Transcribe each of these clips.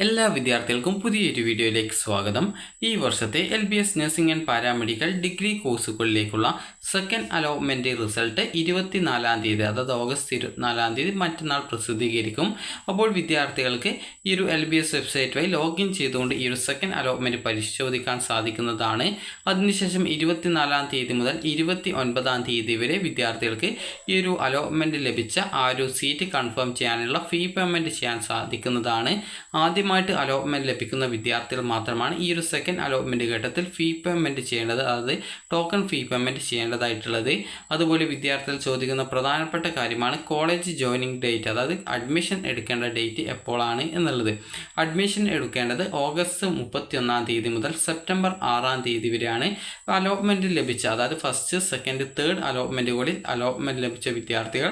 എല്ലാ വിദ്യാർത്ഥികൾക്കും പുതിയൊരു വീഡിയോയിലേക്ക് സ്വാഗതം. ഈ വർഷത്തെ LBS nursing and paramedical degree കോഴ്സുകളിലേക്കുള്ള സെക്കൻഡ് അലോട്ട്മെൻറ്റ് റിസൾട്ട് 24-ാം തീയതി, അതായത് ഓഗസ്റ്റ് 24-ാം തീയതി മറ്റന്നാൾ പ്രസിദ്ധീകരിക്കും. അപ്പോൾ വിദ്യാർത്ഥികൾക്ക് ഈ ഒരു LBS വെബ്സൈറ്റ് വഴി ലോഗിൻ ചെയ്തുകൊണ്ട് ഈ ഒരു സെക്കൻഡ് അലോട്ട്മെൻറ്റ് പരിശോധിക്കാൻ സാധിക്കുന്നതാണ്. അതിനുശേഷം 24-ാം തീയതി മുതൽ 29-ാം തീയതി വരെ വിദ്യാർത്ഥികൾക്ക് ഈ ഒരു അലോട്ട്മെൻറ്റ് ലഭിച്ച ആ ഒരു സീറ്റ് കൺഫേം ചെയ്യാനുള്ള ഫീ പേയ്മെൻറ്റ് ചെയ്യാൻ സാധിക്കുന്നതാണ്. ആദ്യമായിട്ട് അലോട്ട്മെൻറ്റ് ലഭിക്കുന്ന വിദ്യാർത്ഥികൾ മാത്രമാണ് ഈ ഒരു സെക്കൻഡ് അലോട്ട്മെൻറ്റ് ഘട്ടത്തിൽ ഫീ പേയ്മെൻറ്റ് ചെയ്യേണ്ടത്, അതായത് ടോക്കൺ ഫീ പേയ്മെൻറ്റ് ചെയ്യേണ്ടതായിട്ടുള്ളത്. അതുപോലെ വിദ്യാർത്ഥികൾ ചോദിക്കുന്ന പ്രധാനപ്പെട്ട കാര്യമാണ് കോളേജ് ജോയിനിങ് ഡേറ്റ്, അതായത് അഡ്മിഷൻ എടുക്കേണ്ട ഡേറ്റ് എപ്പോഴാണ് എന്നുള്ളത്. അഡ്മിഷൻ എടുക്കേണ്ടത് ഓഗസ്റ്റ് 31-ാം തീയതി മുതൽ സെപ്റ്റംബർ 6-ാം തീയതി വരെയാണ്. അലോട്ട്മെൻറ്റ് ലഭിച്ച, അതായത് ഫസ്റ്റ്, സെക്കൻഡ്, തേർഡ് അലോട്ട്മെൻറ്റുകളിൽ അലോട്ട്മെൻറ്റ് ലഭിച്ച വിദ്യാർത്ഥികൾ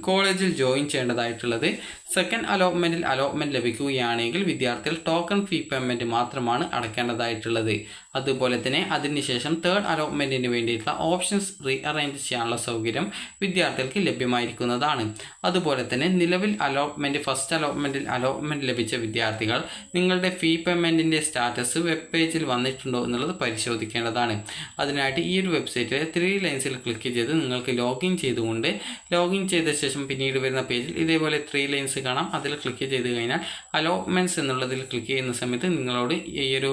കോളേജിൽ ജോയിൻ ചെയ്യേണ്ടതായിട്ടുള്ളത്. സെക്കൻഡ് അലോട്ട്മെൻറ്റിൽ അലോട്ട്മെൻറ്റ് ലഭിക്കുകയാണെങ്കിൽ വിദ്യാർത്ഥികൾ ടോക്കൺ ഫീ പേയ്മെൻറ്റ് മാത്രമാണ് അടയ്ക്കേണ്ടതായിട്ടുള്ളത്. അതുപോലെ തന്നെ അതിനുശേഷം തേർഡ് അലോട്ട്മെൻറ്റിന് വേണ്ടിയിട്ടുള്ള ഓപ്ഷൻസ് റീഅറേഞ്ച് ചെയ്യാനുള്ള സൗകര്യം വിദ്യാർത്ഥികൾക്ക് ലഭ്യമായിരിക്കുന്നതാണ്. അതുപോലെ തന്നെ നിലവിൽ ഫസ്റ്റ് അലോട്ട്മെൻറ്റിൽ അലോട്ട്മെൻറ്റ് ലഭിച്ച വിദ്യാർത്ഥികൾ നിങ്ങളുടെ ഫീ പേയ്മെൻറ്റിൻ്റെ സ്റ്റാറ്റസ് വെബ് പേജിൽ വന്നിട്ടുണ്ടോ എന്നുള്ളത് പരിശോധിക്കേണ്ടതാണ്. അതിനായിട്ട് ഈ ഒരു വെബ്സൈറ്റിലെ 3 ലൈൻസിൽ ക്ലിക്ക് ചെയ്ത് നിങ്ങൾക്ക് ലോഗിൻ ചെയ്ത ശേഷം പിന്നീട് വരുന്ന പേജിൽ ഇതേപോലെ 3 ലൈൻസ് കാണാം. അതിൽ ക്ലിക്ക് ചെയ്ത് കഴിഞ്ഞാൽ അലോട്ട്മെൻറ്റ്സ് എന്നുള്ളതിൽ ക്ലിക്ക് ചെയ്യുന്ന സമയത്ത് നിങ്ങളോട് ഈ ഒരു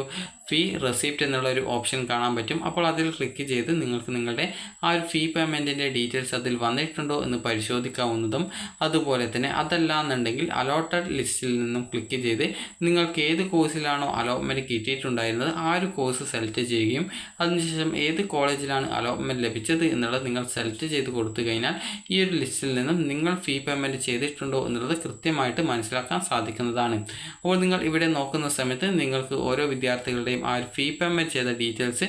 ഫീ റെസിപ്റ്റ് എന്നുള്ള ഒരു ഓപ്ഷൻ കാണാൻ പറ്റും. അപ്പോൾ അതിൽ ക്ലിക്ക് ചെയ്ത് നിങ്ങൾക്ക് നിങ്ങളുടെ ആ ഒരു ഫീ പേയ്മെൻറ്റിൻ്റെ ഡീറ്റെയിൽസ് അതിൽ വന്നിട്ടുണ്ടോ എന്ന് പരിശോധിക്കാവുന്നതും. അതുപോലെ തന്നെ അതല്ല എന്നുണ്ടെങ്കിൽ അലോട്ടഡ് ലിസ്റ്റിൽ നിന്നും ക്ലിക്ക് ചെയ്ത് നിങ്ങൾക്ക് ഏത് കോഴ്സിലാണോ അലോട്ട്മെൻറ്റ് കിട്ടിയിട്ടുണ്ടായിരുന്നത് ആ ഒരു കോഴ്സ് സെലക്ട് ചെയ്യുകയും അതിനുശേഷം ഏത് കോളേജിലാണ് അലോട്ട്മെൻറ്റ് ലഭിച്ചത് എന്നുള്ളത് നിങ്ങൾ സെലക്ട് ചെയ്ത് കൊടുത്തു കഴിഞ്ഞാൽ ഈ ഒരു ലിസ്റ്റിൽ നിന്നും നിങ്ങൾ ഫീ പേയ്മെൻറ്റ് ചെയ്തിട്ടുണ്ടോ എന്നുള്ളത് കൃത്യമായിട്ട് മനസ്സിലാക്കാൻ സാധിക്കുന്നതാണ്. അപ്പോൾ നിങ്ങൾ ഇവിടെ നോക്കുന്ന സമയത്ത് നിങ്ങൾക്ക് ഓരോ വിദ്യാർത്ഥികളുടെയും ആ ഒരു ഫീ പേയ്മെൻറ്റ് ചെയ്ത ഡീറ്റെയിൽസ്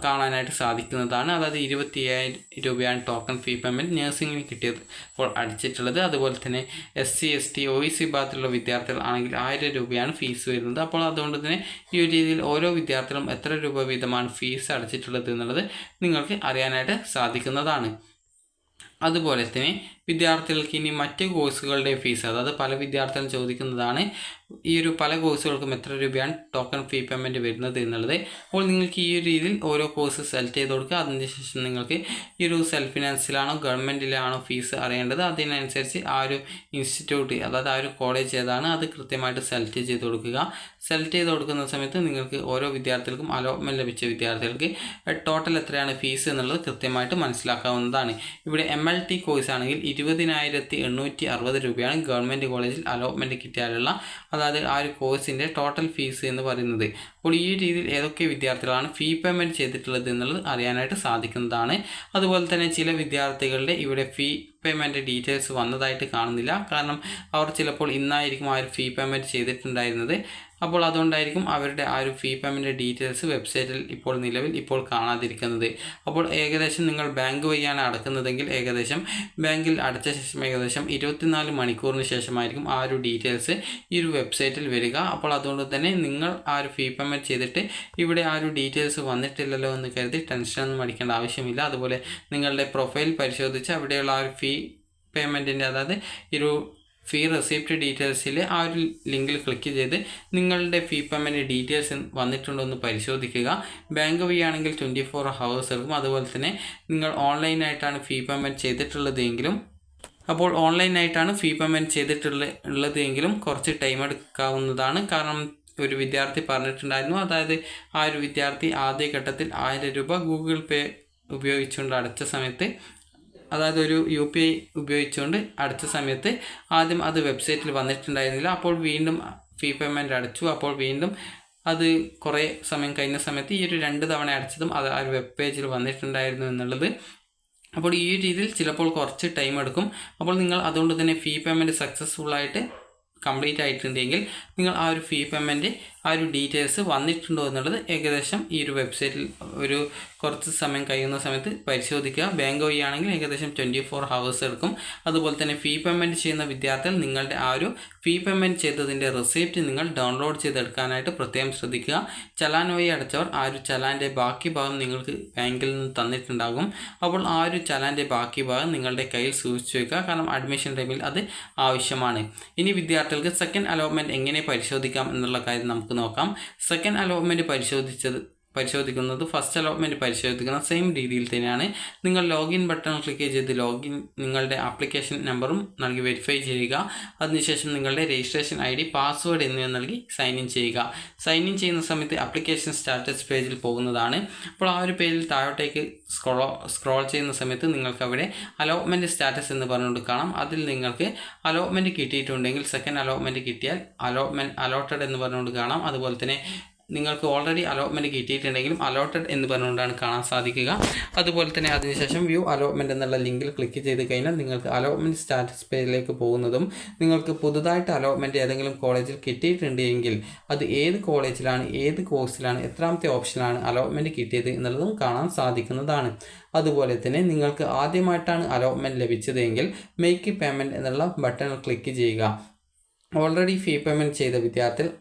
കാണാനായിട്ട് സാധിക്കുന്നതാണ്. അതായത് 27,000 രൂപയാണ് ടോക്കൺ ഫീ പേയ്മെൻറ്റ് നഴ്സിംഗിന് കിട്ടിയത് ഇപ്പോൾ അടിച്ചിട്ടുള്ളത്. അതുപോലെ തന്നെ SC ST OEC വിഭാഗത്തിലുള്ള വിദ്യാർത്ഥികൾ ആണെങ്കിൽ 1000 രൂപയാണ് ഫീസ് വരുന്നത്. അപ്പോൾ അതുകൊണ്ട് തന്നെ ഈ ഒരു രീതിയിൽ ഓരോ വിദ്യാർത്ഥികളും എത്ര രൂപ വീതമാണ് ഫീസ് അടച്ചിട്ടുള്ളത് എന്നുള്ളത് നിങ്ങൾക്ക് അറിയാനായിട്ട് സാധിക്കുന്നതാണ്. അതുപോലെ തന്നെ വിദ്യാർത്ഥികൾക്ക് ഇനി മറ്റ് കോഴ്സുകളുടെ ഫീസ്, അതായത് പല വിദ്യാർത്ഥികളും ചോദിക്കുന്നതാണ് ഈ ഒരു പല കോഴ്സുകൾക്കും എത്ര രൂപയാണ് ടോക്കൺ ഫീ പേയ്മെൻറ്റ് വരുന്നത് എന്നുള്ളത്. അപ്പോൾ നിങ്ങൾക്ക് ഈ ഒരു രീതിയിൽ ഓരോ കോഴ്സ് സെലക്ട് ചെയ്ത് കൊടുക്കുക. അതിനുശേഷം നിങ്ങൾക്ക് ഈ ഒരു സെൽഫ് ഫിനാൻസിലാണോ ഗവൺമെൻറ്റിലാണോ ഫീസ് അറിയേണ്ടത്, അതിനനുസരിച്ച് ആ ഒരു ഇൻസ്റ്റിറ്റ്യൂട്ട്, അതായത് ആ ഒരു കോളേജ് ഏതാണ് അത് കൃത്യമായിട്ട് സെലക്ട് ചെയ്ത് കൊടുക്കുക. സെലക്ട് ചെയ്ത് കൊടുക്കുന്ന സമയത്ത് നിങ്ങൾക്ക് ഓരോ വിദ്യാർത്ഥികൾക്കും അലോട്ട്മെൻറ്റ് ലഭിച്ച വിദ്യാർത്ഥികൾക്ക് ടോട്ടൽ എത്രയാണ് ഫീസ് എന്നുള്ളത് കൃത്യമായിട്ട് മനസ്സിലാക്കാവുന്നതാണ്. ഇവിടെ MLT കോഴ്സ് ആണെങ്കിൽ 20,860 രൂപയാണ് ഗവൺമെൻറ് കോളേജിൽ അലോട്ട്മെൻറ്റ് കിട്ടിയാലുള്ള, അതായത് ആ ഒരു കോഴ്സിൻ്റെ ടോട്ടൽ ഫീസ് എന്ന് പറയുന്നത്. അപ്പോൾ ഈ രീതിയിൽ ഏതൊക്കെ വിദ്യാർത്ഥികളാണ് ഫീ പേയ്മെൻറ്റ് ചെയ്തിട്ടുള്ളത് എന്നുള്ളത് അറിയാനായിട്ട് സാധിക്കുന്നതാണ്. അതുപോലെ തന്നെ ചില വിദ്യാർത്ഥികളുടെ ഇവിടെ ഫീ പേയ്മെൻറ്റ് ഡീറ്റെയിൽസ് വന്നതായിട്ട് കാണുന്നില്ല. കാരണം അവർ ചിലപ്പോൾ ഇന്നായിരിക്കും ആ ഒരു ഫീ പേയ്മെൻറ്റ് ചെയ്തിട്ടുണ്ടായിരുന്നത്. അപ്പോൾ അതുകൊണ്ടായിരിക്കും അവരുടെ ആ ഒരു ഫീ പേയ്മെൻറ്റ് ഡീറ്റെയിൽസ് വെബ്സൈറ്റിൽ ഇപ്പോൾ കാണാതിരിക്കുന്നത്. അപ്പോൾ ഏകദേശം നിങ്ങൾ ബാങ്ക് വഴിയാണ് അടക്കുന്നതെങ്കിൽ ഏകദേശം ബാങ്കിൽ അടച്ച ശേഷം ഏകദേശം 24 മണിക്കൂറിന് ശേഷമായിരിക്കും ആ ഒരു ഡീറ്റെയിൽസ് ഈ ഒരു വെബ്സൈറ്റിൽ വരിക. അപ്പോൾ അതുകൊണ്ട് തന്നെ നിങ്ങൾ ആ ഒരു ഫീ പേയ്മെൻറ്റ് ചെയ്തിട്ട് ഇവിടെ ആ ഒരു ഡീറ്റെയിൽസ് വന്നിട്ടില്ലല്ലോ എന്ന് കരുതി ടെൻഷനൊന്നും അടിക്കേണ്ട ആവശ്യമില്ല. അതുപോലെ നിങ്ങളുടെ പ്രൊഫൈൽ പരിശോധിച്ച് അവിടെയുള്ള ആ ഒരു ഫീ പേയ്മെൻറ്റിൻ്റെ, അതായത് ഒരു ഫീ റെസിപ്റ്റ് ഡീറ്റെയിൽസിൽ ആ ഒരു ലിങ്കിൽ ക്ലിക്ക് ചെയ്ത് നിങ്ങളുടെ ഫീ പേയ്മെൻറ്റ് ഡീറ്റെയിൽസ് വന്നിട്ടുണ്ടോ എന്ന് പരിശോധിക്കുക. ബാങ്ക് വഴിയാണെങ്കിൽ 24 hours എടുക്കും. അതുപോലെ തന്നെ നിങ്ങൾ ഓൺലൈനായിട്ടാണ് ഫീ പേയ്മെൻറ്റ് ചെയ്തിട്ടുള്ളതെങ്കിലും ഫീ പേയ്മെൻറ്റ് ചെയ്തിട്ടുള്ളതെങ്കിലും കുറച്ച് ടൈം എടുക്കാവുന്നതാണ്. കാരണം ഒരു വിദ്യാർത്ഥി പറഞ്ഞിട്ടുണ്ടായിരുന്നു, അതായത് ആ ഒരു വിദ്യാർത്ഥി ആദ്യഘട്ടത്തിൽ 1000 രൂപ ഗൂഗിൾ പേ ഉപയോഗിച്ചുകൊണ്ട് അടച്ച സമയത്ത്, അതായത് ഒരു UPI ഉപയോഗിച്ചുകൊണ്ട് അടച്ച സമയത്ത് ആദ്യം അത് വെബ്സൈറ്റിൽ വന്നിട്ടുണ്ടായിരുന്നില്ല. അപ്പോൾ വീണ്ടും ഫീ പേയ്മെൻറ്റ് അടച്ചു. അപ്പോൾ വീണ്ടും അത് കുറേ സമയം കഴിഞ്ഞ സമയത്ത് ഈ ഒരു 2 തവണ അടച്ചതും അത് ആ ഒരു വെബ് പേജിൽ വന്നിട്ടുണ്ടായിരുന്നു എന്നുള്ളത്. അപ്പോൾ ഈ രീതിയിൽ ചിലപ്പോൾ കുറച്ച് ടൈം എടുക്കും. അപ്പോൾ നിങ്ങൾ അതുകൊണ്ട് തന്നെ ഫീ പേയ്മെൻറ്റ് സക്സസ്ഫുള്ളായിട്ട് കംപ്ലീറ്റ് ആയിട്ടുണ്ടെങ്കിൽ നിങ്ങൾ ആ ഒരു ഫീ പേയ്മെൻറ്റ് ആ ഒരു ഡീറ്റെയിൽസ് വന്നിട്ടുണ്ടോ എന്നുള്ളത് ഏകദേശം ഈ ഒരു വെബ്സൈറ്റിൽ ഒരു കുറച്ച് സമയം കഴിയുന്ന സമയത്ത് പരിശോധിക്കുക. ബാങ്ക് വഴിയാണെങ്കിൽ ഏകദേശം 24 hours എടുക്കും. അതുപോലെ തന്നെ ഫീ പേയ്മെൻറ്റ് ചെയ്യുന്ന വിദ്യാർത്ഥികൾ നിങ്ങളുടെ ആ ഒരു ഫീ പേയ്മെൻറ്റ് ചെയ്തതിൻ്റെ റെസിപ്റ്റ് നിങ്ങൾ ഡൗൺലോഡ് ചെയ്തെടുക്കാനായിട്ട് പ്രത്യേകം ശ്രദ്ധിക്കുക. ചലാൻ വഴി അടച്ചവർ ആ ഒരു ചലാൻ്റെ ബാക്കി ഭാഗം നിങ്ങൾക്ക് ബാങ്കിൽ നിന്ന് തന്നിട്ടുണ്ടാകും. അപ്പോൾ ആ ഒരു ചലാൻ്റെ ബാക്കി ഭാഗം നിങ്ങളുടെ കയ്യിൽ സൂക്ഷിച്ചു വയ്ക്കുക. കാരണം അഡ്മിഷൻ ടൈമിൽ അത് ആവശ്യമാണ്. ഇനി വിദ്യാർത്ഥി വിദ്യാർത്ഥികൾക്ക് സെക്കൻഡ് അലോട്ട്മെൻറ്റ് എങ്ങനെ പരിശോധിക്കാം എന്നുള്ള കാര്യം നമുക്ക് നോക്കാം. സെക്കൻഡ് അലോട്ട്മെൻറ്റ് പരിശോധിക്കുന്നത് ഫസ്റ്റ് അലോട്ട്മെൻറ്റ് പരിശോധിക്കുന്ന സെയിം രീതിയിൽ തന്നെയാണ്. നിങ്ങൾ ലോഗിൻ ബട്ടൺ ക്ലിക്ക് ചെയ്ത് നിങ്ങളുടെ ആപ്ലിക്കേഷൻ നമ്പറും നൽകി വെരിഫൈ ചെയ്യുക. അതിനുശേഷം നിങ്ങളുടെ രജിസ്ട്രേഷൻ ID, പാസ്വേഡ് എന്നിവ നൽകി സൈൻ ഇൻ ചെയ്യുക. സൈൻ ഇൻ ചെയ്യുന്ന സമയത്ത് ആപ്ലിക്കേഷൻ സ്റ്റാറ്റസ് പേജിൽ പോകുന്നതാണ്. അപ്പോൾ ആ ഒരു പേജിൽ താഴോട്ടേക്ക് സ്ക്രോൾ ചെയ്യുന്ന സമയത്ത് നിങ്ങൾക്ക് അവിടെ അലോട്ട്മെൻറ്റ് സ്റ്റാറ്റസ് എന്ന് പറഞ്ഞുകൊണ്ട് കാണാം. അതിൽ നിങ്ങൾക്ക് അലോട്ട്മെൻറ്റ് കിട്ടിയിട്ടുണ്ടെങ്കിൽ, സെക്കൻഡ് അലോട്ട്മെൻറ്റ് കിട്ടിയാൽ അലോട്ടഡ് എന്ന് പറഞ്ഞുകൊണ്ട് കാണാം. അതുപോലെ തന്നെ നിങ്ങൾക്ക് ഓൾറെഡി അലോട്ട്മെൻറ്റ് കിട്ടിയിട്ടുണ്ടെങ്കിലും അലോട്ടഡ് എന്ന് പറഞ്ഞുകൊണ്ടാണ് കാണാൻ സാധിക്കുക. അതുപോലെ തന്നെ അതിനുശേഷം വ്യൂ അലോട്ട്മെൻറ്റ് എന്നുള്ള ലിങ്കിൽ ക്ലിക്ക് ചെയ്ത് കഴിഞ്ഞാൽ നിങ്ങൾക്ക് അലോട്ട്മെൻറ്റ് സ്റ്റാറ്റസ് പേജിലേക്ക് പോകുന്നതും, നിങ്ങൾക്ക് പുതുതായിട്ട് അലോട്ട്മെൻറ്റ് ഏതെങ്കിലും കോളേജിൽ കിട്ടിയിട്ടുണ്ട് എങ്കിൽ അത് ഏത് കോളേജിലാണ്, ഏത് കോഴ്സിലാണ്, എത്രാമത്തെ ഓപ്ഷനിലാണ് അലോട്ട്മെൻറ്റ് കിട്ടിയത് എന്നുള്ളതും കാണാൻ സാധിക്കുന്നതാണ്. അതുപോലെ തന്നെ നിങ്ങൾക്ക് ആദ്യമായിട്ടാണ് അലോട്ട്മെൻറ്റ് ലഭിച്ചതെങ്കിൽ മേക്ക് പേയ്മെൻറ്റ് എന്നുള്ള ബട്ടൺ ക്ലിക്ക് ചെയ്യുക. ഓൾറെഡി ഫീ പേയ്മെൻറ്റ് ചെയ്ത വിദ്യാർത്ഥികൾക്കും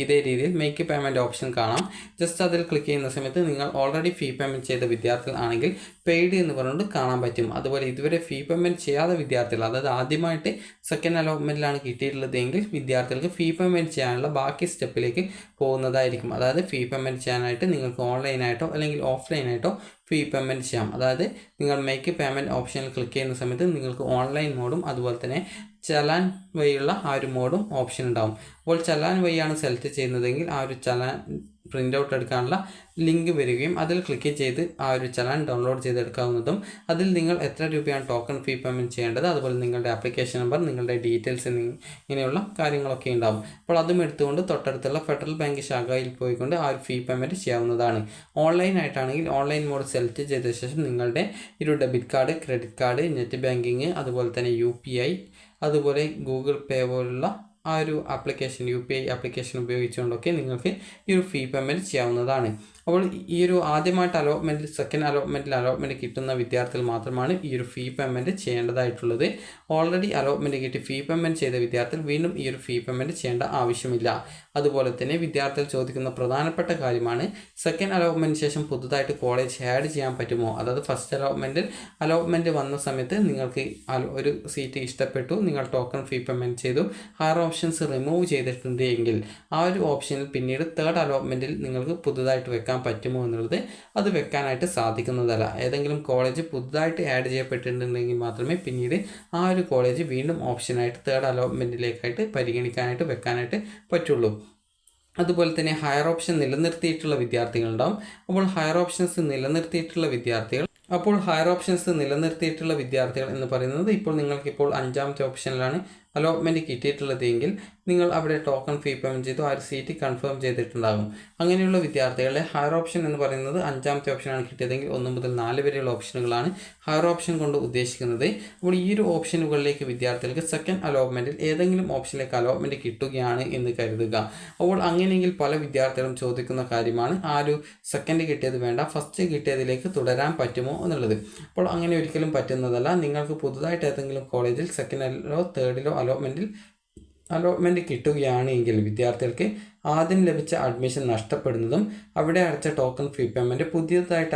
ഇതേ രീതിയിൽ മേക്ക് പേയ്മെൻറ്റ് ഓപ്ഷൻ കാണാം. ജസ്റ്റ് അതിൽ ക്ലിക്ക് ചെയ്യുന്ന സമയത്ത് നിങ്ങൾ ഓൾറെഡി ഫീ പേയ്മെൻറ്റ് ചെയ്ത വിദ്യാർത്ഥികൾ ആണെങ്കിൽ പെയ്ഡ് എന്ന് പറഞ്ഞുകൊണ്ട് കാണാൻ പറ്റും. അതുപോലെ ഇതുവരെ ഫീ പേയ്മെൻറ്റ് ചെയ്യാത്ത വിദ്യാർത്ഥികൾ, അതായത് ആദ്യമായിട്ട് സെക്കൻഡ് അലോട്ട്മെൻറ്റിലാണ് കിട്ടിയിട്ടുള്ളതെങ്കിൽ വിദ്യാർത്ഥികൾക്ക് ഫീ പേയ്മെൻറ്റ് ചെയ്യാനുള്ള ബാക്കി സ്റ്റെപ്പിലേക്ക് പോകുന്നതായിരിക്കും. അതായത് ഫീ പേയ്മെൻറ്റ് ചെയ്യാനായിട്ട് നിങ്ങൾക്ക് ഓൺലൈനായിട്ടോ അല്ലെങ്കിൽ ഓഫ്ലൈനായിട്ടോ ഫീ പേയ്മെൻറ്റ് ചെയ്യാം. അതായത് നിങ്ങൾ മേക്ക് പേയ്മെൻറ്റ് ഓപ്ഷനിൽ ക്ലിക്ക് ചെയ്യുന്ന സമയത്ത് നിങ്ങൾക്ക് ഓൺലൈൻ മോഡും അതുപോലെ തന്നെ ചലാൻ വഴിയുള്ള ആ ഒരു മോഡും ഓപ്ഷൻ ഉണ്ടാവും. അപ്പോൾ ചലാൻ വഴിയാണ് സെലക്ട് ചെയ്യുന്നതെങ്കിൽ ആ ഒരു ചലാൻ പ്രിൻ്റ് ഔട്ട് എടുക്കാനുള്ള ലിങ്ക് വരികയും അതിൽ ക്ലിക്ക് ചെയ്ത് ആ ഒരു ചലാൻ ഡൗൺലോഡ് ചെയ്തെടുക്കാവുന്നതും, അതിൽ നിങ്ങൾ എത്ര രൂപയാണ് ടോക്കൺ ഫീ പേയ്മെൻറ്റ് ചെയ്യേണ്ടത്, അതുപോലെ നിങ്ങളുടെ ആപ്ലിക്കേഷൻ നമ്പർ, നിങ്ങളുടെ ഡീറ്റെയിൽസ് ഇങ്ങനെയുള്ള കാര്യങ്ങളൊക്കെ ഉണ്ടാവും. അപ്പോൾ അതും എടുത്തുകൊണ്ട് തൊട്ടടുത്തുള്ള ഫെഡറൽ ബാങ്ക് ശാഖയിൽ പോയിക്കൊണ്ട് ആ ഒരു ഫീ പേയ്മെൻറ്റ് ചെയ്യാവുന്നതാണ്. ഓൺലൈനായിട്ടാണെങ്കിൽ ഓൺലൈൻ മോഡ് സെലക്ട് ചെയ്ത ശേഷം നിങ്ങളുടെ debit card, credit card, net banking, അതുപോലെ തന്നെ UPI, അതുപോലെ ഗൂഗിൾ പേ പോലുള്ള ആ ഒരു ആപ്ലിക്കേഷൻ, UPI ആപ്ലിക്കേഷൻ ഉപയോഗിച്ചുകൊണ്ടൊക്കെ നിങ്ങൾക്ക് ഈ ഒരു ഫീ പേയ്മെൻറ്റ് ചെയ്യാവുന്നതാണ്. അപ്പോൾ ഈ ഒരു ആദ്യമായിട്ട് സെക്കൻഡ് അലോട്ട്മെൻറ്റ് കിട്ടുന്ന വിദ്യാർത്ഥികൾ മാത്രമാണ് ഈ ഒരു ഫീ പേയ്മെൻറ്റ് ചെയ്യേണ്ടതായിട്ടുള്ളത്. ഓൾറെഡി അലോട്ട്മെൻറ്റ് കിട്ടി ഫീ പേയ്മെൻറ്റ് ചെയ്ത വിദ്യാർത്ഥികൾ വീണ്ടും ഈ ഒരു ഫീ പേയ്മെൻറ്റ് ചെയ്യേണ്ട ആവശ്യമില്ല. അതുപോലെ തന്നെ വിദ്യാർത്ഥികൾ ചോദിക്കുന്ന പ്രധാനപ്പെട്ട കാര്യമാണ്, സെക്കൻഡ് അലോട്ട്മെൻറ്റിന് ശേഷം പുതുതായിട്ട് കോളേജ് ആഡ് ചെയ്യാൻ പറ്റുമോ? അതായത് ഫസ്റ്റ് അലോട്ട്മെൻറ്റ് വന്ന സമയത്ത് നിങ്ങൾക്ക് ഒരു സീറ്റ് ഇഷ്ടപ്പെട്ടു, നിങ്ങൾ ടോക്കൺ ഫീ പേയ്മെൻറ്റ് ചെയ്തു, ഹയർ ഓപ്ഷൻസ് റിമൂവ് ചെയ്തിട്ടുണ്ട് എങ്കിൽ ആ ഒരു ഓപ്ഷനിൽ പിന്നീട് തേർഡ് അലോട്ട്മെൻറ്റിൽ നിങ്ങൾക്ക് പുതുതായിട്ട് വെക്കാൻ പറ്റുമോ എന്നുള്ളത് അത് വെക്കാനായിട്ട് സാധിക്കുന്നതല്ല. ഏതെങ്കിലും കോളേജ് പുതുതായിട്ട് ആഡ് ചെയ്യപ്പെട്ടിട്ടുണ്ടെങ്കിൽ മാത്രമേ പിന്നീട് ആ ഒരു കോളേജ് വീണ്ടും ഓപ്ഷനായിട്ട് തേർഡ് അലോട്ട്മെൻറ്റിലേക്കായിട്ട് പരിഗണിക്കാനായിട്ട് വെക്കാനായിട്ട് പറ്റുള്ളൂ. അതുപോലെ തന്നെ ഹയർ ഓപ്ഷൻ നിലനിർത്തിയിട്ടുള്ള വിദ്യാർത്ഥികളുണ്ടാവും. അപ്പോൾ ഹയർ ഓപ്ഷൻസ് നിലനിർത്തിയിട്ടുള്ള വിദ്യാർത്ഥികൾ എന്ന് പറയുന്നത്, ഇപ്പോൾ നിങ്ങൾക്കിപ്പോൾ 5ാമത്തെ ഓപ്ഷനിലാണ് അലോട്ട്മെൻറ്റ് കിട്ടിയിട്ടുള്ളതെങ്കിൽ നിങ്ങൾ അവിടെ ടോക്കൺ ഫീ പേയ്മെൻറ്റ് ചെയ്തു ആ ഒരു സീറ്റ് കൺഫേം ചെയ്തിട്ടുണ്ടാകും. അങ്ങനെയുള്ള വിദ്യാർത്ഥികളെ ഹയർ ഓപ്ഷൻ എന്ന് പറയുന്നത് 5ാമത്തെ ഓപ്ഷനാണ് കിട്ടിയതെങ്കിൽ 1 മുതൽ 4 വരെയുള്ള ഓപ്ഷനുകളാണ് ഹയർ ഓപ്ഷൻ കൊണ്ട് ഉദ്ദേശിക്കുന്നത്. അപ്പോൾ ഈ ഒരു ഓപ്ഷനുകളിലേക്ക് വിദ്യാർത്ഥികൾക്ക് സെക്കൻഡ് അലോട്ട്മെൻറ്റിൽ ഏതെങ്കിലും ഓപ്ഷനിലേക്ക് അലോട്ട്മെൻറ്റ് കിട്ടുകയാണ് എന്ന് കരുതുക. അപ്പോൾ അങ്ങനെയെങ്കിൽ പല വിദ്യാർത്ഥികളും ചോദിക്കുന്ന കാര്യമാണ്, ആ ഒരു സെക്കൻഡ് കിട്ടിയത് വേണ്ട, ഫസ്റ്റ് കിട്ടിയതിലേക്ക് തുടരാൻ പറ്റുമോ എന്നുള്ളത്. അപ്പോൾ അങ്ങനെ ഒരിക്കലും പറ്റുന്നതല്ല. നിങ്ങൾക്ക് പുതുതായിട്ട് ഏതെങ്കിലും കോളേജിൽ സെക്കൻഡിലോ തേർഡിലോ അലോട്ട്മെൻറ്റ് കിട്ടുകയാണ് എങ്കിൽ വിദ്യാർത്ഥികൾക്ക് ആദ്യം ലഭിച്ച അഡ്മിഷൻ നഷ്ടപ്പെടുന്നതും അവിടെ അടച്ച ടോക്കൺ ഫീ പേയ്മെൻറ്റ് പുതിയതായിട്ട്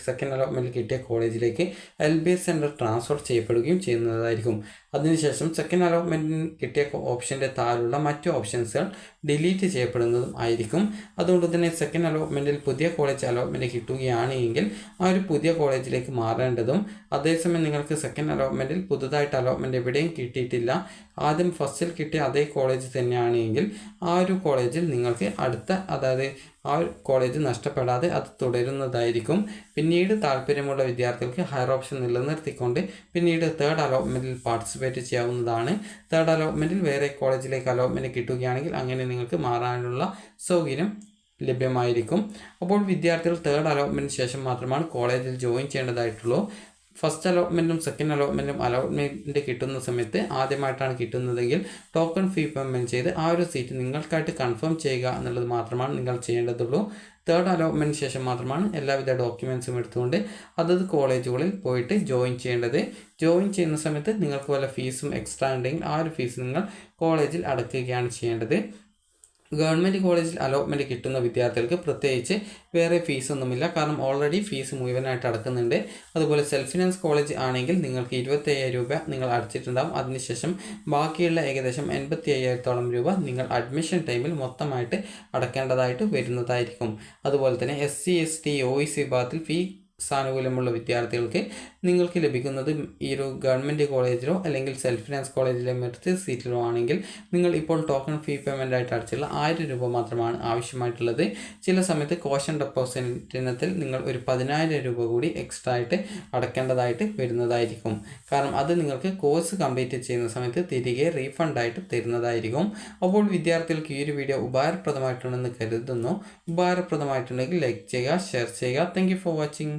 സെക്കൻഡ് അലോട്ട്മെൻറ്റ് കിട്ടിയ കോളേജിലേക്ക് LBS സെൻറ്റർ ട്രാൻസ്ഫർ ചെയ്യപ്പെടുകയും ചെയ്യുന്നതായിരിക്കും. അതിനുശേഷം സെക്കൻഡ് അലോട്ട്മെൻറ്റിന് കിട്ടിയ ഓപ്ഷൻ്റെ താഴെയുള്ള മറ്റു ഓപ്ഷൻസുകൾ ഡിലീറ്റ് ചെയ്യപ്പെടുന്നതും ആയിരിക്കും. അതുകൊണ്ട് തന്നെ സെക്കൻഡ് അലോട്ട്മെൻറ്റിൽ പുതിയ കോളേജ് അലോട്ട്മെൻറ്റ് കിട്ടുകയാണ് എങ്കിൽ ആ ഒരു പുതിയ കോളേജിലേക്ക് മാറേണ്ടതും, അതേസമയം നിങ്ങൾക്ക് സെക്കൻഡ് അലോട്ട്മെൻറ്റിൽ പുതുതായിട്ട് അലോട്ട്മെൻറ്റ് എവിടെയും കിട്ടിയിട്ടില്ല, ആദ്യം ഫസ്റ്റിൽ കിട്ടിയ അതേ കോളേജ് തന്നെയാണ് എങ്കിൽ ആ ഒരു കോളേജിൽ നിങ്ങൾക്ക് അതായത് ആ കോളേജ് നഷ്ടപ്പെടാതെ അത് തുടരുന്നതായിരിക്കും. പിന്നീട് താല്പര്യമുള്ള വിദ്യാർത്ഥികൾക്ക് ഹയർ ഓപ്ഷൻ നിലനിർത്തിക്കൊണ്ട് പിന്നീട് തേർഡ് അലോട്ട്മെൻറ്റിൽ പാർട്ടിസിപ്പേറ്റ് ചെയ്യാവുന്നതാണ്. തേർഡ് അലോട്ട്മെൻറ്റിൽ വേറെ കോളേജിലേക്ക് അലോട്ട്മെൻറ്റ് കിട്ടുകയാണെങ്കിൽ അങ്ങനെ നിങ്ങൾക്ക് മാറാനുള്ള സൗകര്യം ലഭ്യമായിരിക്കും. അപ്പോൾ വിദ്യാർത്ഥികൾ തേർഡ് അലോട്ട്മെൻറ്റിന് ശേഷം മാത്രമാണ് കോളേജിൽ ജോയിൻ ചെയ്യേണ്ടതായിട്ടുള്ളൂ. ഫസ്റ്റ് അലോട്ട്മെൻറ്റും സെക്കൻഡ് അലോട്ട്മെൻറ്റ് കിട്ടുന്ന സമയത്ത് ആദ്യമായിട്ടാണ് കിട്ടുന്നതെങ്കിൽ ടോക്കൺ ഫീ പേയ്മെൻറ്റ് ചെയ്ത് ആ ഒരു സീറ്റ് നിങ്ങൾക്കായിട്ട് കൺഫേം ചെയ്യുക എന്നുള്ളത് മാത്രമാണ് നിങ്ങൾ ചെയ്യേണ്ടതുള്ളൂ. തേർഡ് അലോട്ട്മെൻറ്റിന് ശേഷം മാത്രമാണ് എല്ലാവിധ ഡോക്യുമെൻറ്റ്സും എടുത്തുകൊണ്ട് അതത് കോളേജുകളിൽ പോയിട്ട് ജോയിൻ ചെയ്യേണ്ടത്. ജോയിൻ ചെയ്യുന്ന സമയത്ത് നിങ്ങൾക്ക് വല്ല ഫീസും എക്സ്ട്രാ ഉണ്ടെങ്കിൽ ആ ഒരു ഫീസ് നിങ്ങൾ കോളേജിൽ അടയ്ക്കുകയാണ് ചെയ്യേണ്ടത്. ഗവൺമെൻറ് കോളേജിൽ അലോട്ട്മെൻറ്റ് കിട്ടുന്ന വിദ്യാർത്ഥികൾക്ക് പ്രത്യേകിച്ച് വേറെ ഫീസൊന്നുമില്ല, കാരണം ഓൾറെഡി ഫീസ് മുഴുവനായിട്ട് അടക്കുന്നുണ്ട്. അതുപോലെ സെൽഫ് ഫിനാൻസ് കോളേജ് ആണെങ്കിൽ നിങ്ങൾക്ക് 25,000 രൂപ നിങ്ങൾ അടച്ചിട്ടുണ്ടാകും. അതിനുശേഷം ബാക്കിയുള്ള ഏകദേശം 85,000 രൂപ നിങ്ങൾ അഡ്മിഷൻ ടൈമിൽ മൊത്തമായിട്ട് അടക്കേണ്ടതായിട്ട് വരുന്നതായിരിക്കും. അതുപോലെ തന്നെ SC ST OEC വിഭാഗത്തിൽ ഫീ സാനുകൂല്യമുള്ള വിദ്യാർത്ഥികൾക്ക് നിങ്ങൾക്ക് ലഭിക്കുന്നത് ഈ ഒരു ഗവൺമെൻറ് കോളേജിലോ അല്ലെങ്കിൽ സെൽഫ് ഫിനാൻസ് കോളേജിലെ മെറിറ്റ് സീറ്റിലോ ആണെങ്കിൽ നിങ്ങൾ ഇപ്പോൾ ടോക്കൺ ഫീ പേയ്മെൻ്റ് ആയിട്ട് അടച്ചുള്ള 1000 രൂപ മാത്രമാണ് ആവശ്യമായിട്ടുള്ളത്. ചില സമയത്ത് കോഷൻ ഡെപ്പോസിറ്റിനത്തിൽ നിങ്ങൾ ഒരു 10,000 രൂപ കൂടി എക്സ്ട്രാ ആയിട്ട് അടക്കേണ്ടതായിട്ട് വരുന്നതായിരിക്കും. കാരണം അത് നിങ്ങൾക്ക് കോഴ്സ് കംപ്ലീറ്റ് ചെയ്യുന്ന സമയത്ത് തിരികെ റീഫണ്ടായിട്ട് തരുന്നതായിരിക്കും. അപ്പോൾ വിദ്യാർത്ഥികൾക്ക് ഈ ഒരു വീഡിയോ ഉപകാരപ്രദമായിട്ടുണ്ടെന്ന് കരുതുന്നു. ഉപകാരപ്രദമായിട്ടുണ്ടെങ്കിൽ ലൈക്ക് ചെയ്യുക, ഷെയർ ചെയ്യുക. Thank you for watching.